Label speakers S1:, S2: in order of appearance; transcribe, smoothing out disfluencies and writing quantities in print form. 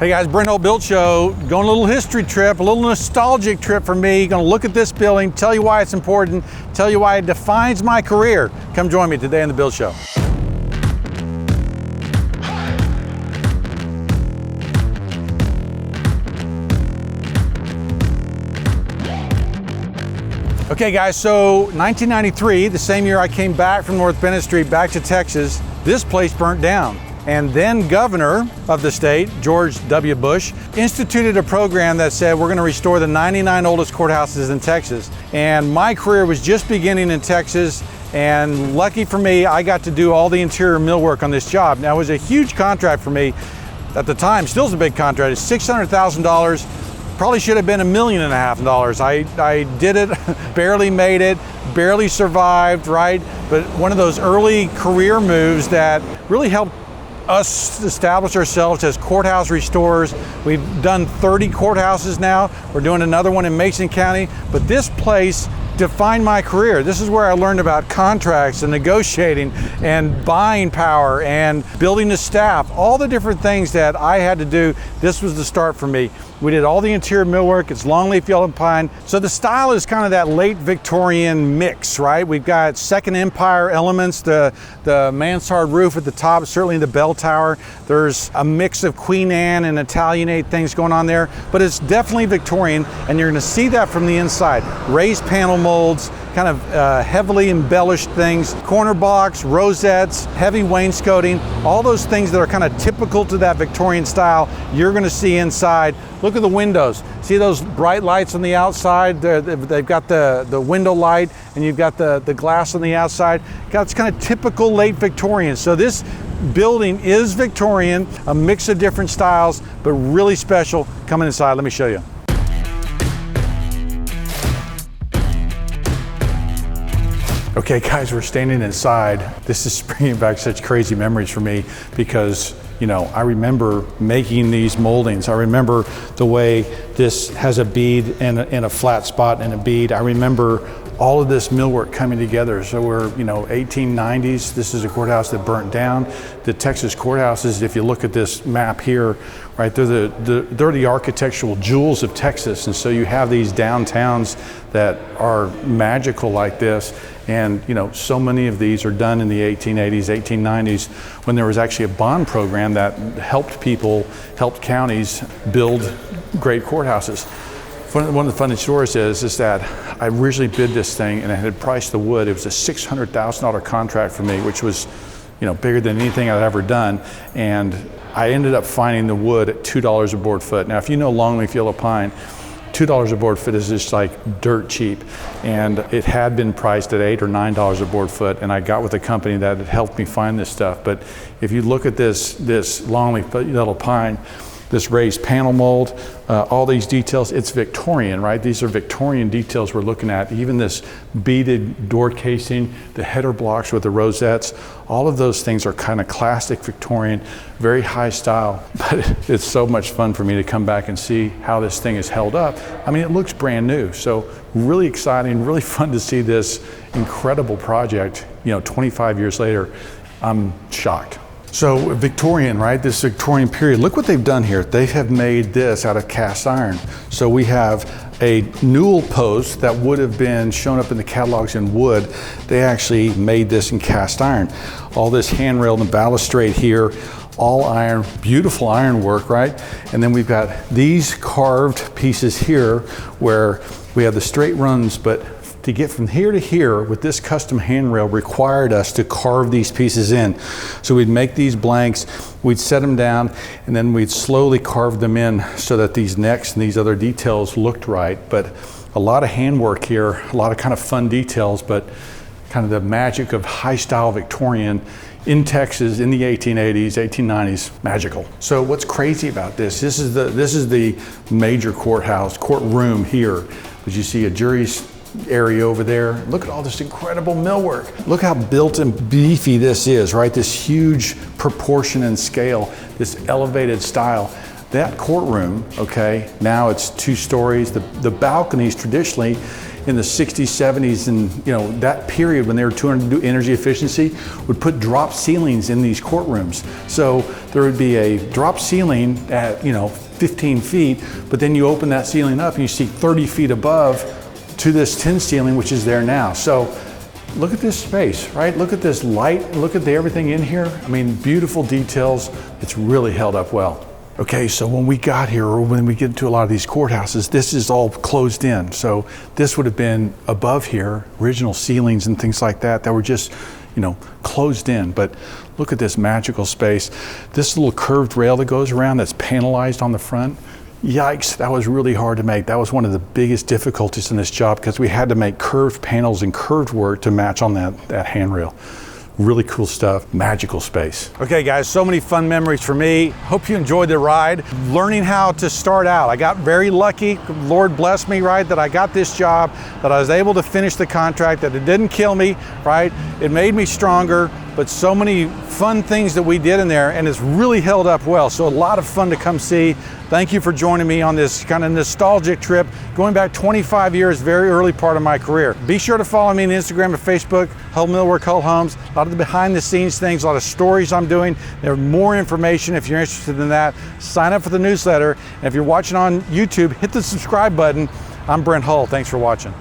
S1: Hey guys, Brent Hull Build Show. Going a little history trip, a little nostalgic trip for me. Going to look at this building, tell you why it's important, tell you why it defines my career. Come join me today on the Build Show. Okay guys, so 1993, the same year I came back from North Bennett Street back to Texas, this place burnt down. And then governor of the state, George W. Bush, instituted a program that said we're going to restore the 99 oldest courthouses in Texas. And my career was just beginning in Texas, and lucky for me, I got to do all the interior millwork on this job. Now, it was a huge contract for me at the time, still is a big contract. It's $600,000. Probably should have been $1.5 million. I did it, barely made it, barely survived, right? But one of those early career moves that really helped us establish ourselves as courthouse restorers. We've done 30 courthouses now. We're doing another one in Mason County, but this place defined my career. This is where I learned about contracts and negotiating and buying power and building the staff, all the different things that I had to do. This was the start for me. We did all the interior millwork. It's longleaf yellow pine. So the style is kind of that late Victorian mix, right? We've got Second Empire elements, the mansard roof at the top, certainly the bell tower. There's a mix of Queen Anne and Italianate things going on there, but it's definitely Victorian, and you're gonna see that from the inside. Raised panel molds, kind of heavily embellished things, corner blocks, rosettes, heavy wainscoting, all those things that are kind of typical to that Victorian style, you're gonna see inside. Look at the windows. See those bright lights on the outside? They've got the window light, and you've got the glass on the outside. It's kind of typical late Victorian. So this building is Victorian, a mix of different styles, but really special. Coming inside, let me show you. Okay guys, we're standing inside. This is bringing back such crazy memories for me because, you know, I remember making these moldings. I remember the way this has a bead and a flat spot and a bead. I remember all of this millwork coming together. So we're, 1890s. This is a courthouse that burnt down. The Texas courthouses, if you look at this map here, right, they're the architectural jewels of Texas. And so you have these downtowns that are magical like this. And so many of these are done in the 1880s, 1890s, when there was actually a bond program that helped counties build great courthouses. One of the funny stories is that I originally bid this thing and I had priced the wood. It was a $600,000 contract for me, which was bigger than anything I'd ever done. And I ended up finding the wood at $2 a board foot. Now, if you know longleaf yellow pine, $2 a board foot is just like dirt cheap. And it had been priced at $8 or $9 a board foot, and I got with a company that had helped me find this stuff. But if you look at this longleaf yellow pine, this raised panel mold, all these details, it's Victorian, right? These are Victorian details we're looking at. Even this beaded door casing, the header blocks with the rosettes, all of those things are kind of classic Victorian, very high style. But it's so much fun for me to come back and see how this thing is held up. I mean, it looks brand new. So really exciting, really fun to see this incredible project, 25 years later. I'm shocked. So Victorian, right? This Victorian period, look what they've done here. They have made this out of cast iron. So we have a newel post that would have been shown up in the catalogs in wood. They actually made this in cast iron. All this handrail and balustrade here, all iron, beautiful ironwork, right? And then we've got these carved pieces here where we have the straight runs, but to get from here to here with this custom handrail required us to carve these pieces in. So we'd make these blanks, we'd set them down, and then we'd slowly carve them in so that these necks and these other details looked right. But a lot of handwork here, a lot of kind of fun details, but kind of the magic of high style Victorian in Texas in the 1880s, 1890s, magical. So what's crazy about this? This is the major courtroom here. As you see a jury's area over there. Look at all this incredible millwork. Look how built and beefy this is, right? This huge proportion and scale, this elevated style. That courtroom, okay, now it's 2 stories. The balconies traditionally in the 60s, 70s, and that period when they were trying to do energy efficiency, would put drop ceilings in these courtrooms. So there would be a drop ceiling at 15 feet, but then you open that ceiling up and you see 30 feet above to this tin ceiling, which is there now. So look at this space, right? Look at this light, look at everything in here. I mean, beautiful details. It's really held up well. Okay, so when we got here, or when we get into a lot of these courthouses, this is all closed in. So this would have been above here, original ceilings and things like that were just, closed in. But look at this magical space. This little curved rail that goes around that's panelized on the front. Yikes, that was really hard to make. That was one of the biggest difficulties in this job because we had to make curved panels and curved work to match on that handrail. Really cool stuff, magical space. Okay guys, so many fun memories for me. Hope you enjoyed the ride. Learning how to start out. I got very lucky, Lord bless me, right, that I got this job, that I was able to finish the contract, that it didn't kill me, right? It made me stronger, but so many fun things that we did in there, and it's really held up well. So a lot of fun to come see. Thank you for joining me on this kind of nostalgic trip, going back 25 years, very early part of my career. Be sure to follow me on Instagram and Facebook, Hull Millwork, Hull Homes. A lot of the behind the scenes things, a lot of stories I'm doing. There's more information if you're interested in that. Sign up for the newsletter. And if you're watching on YouTube, hit the subscribe button. I'm Brent Hull, thanks for watching.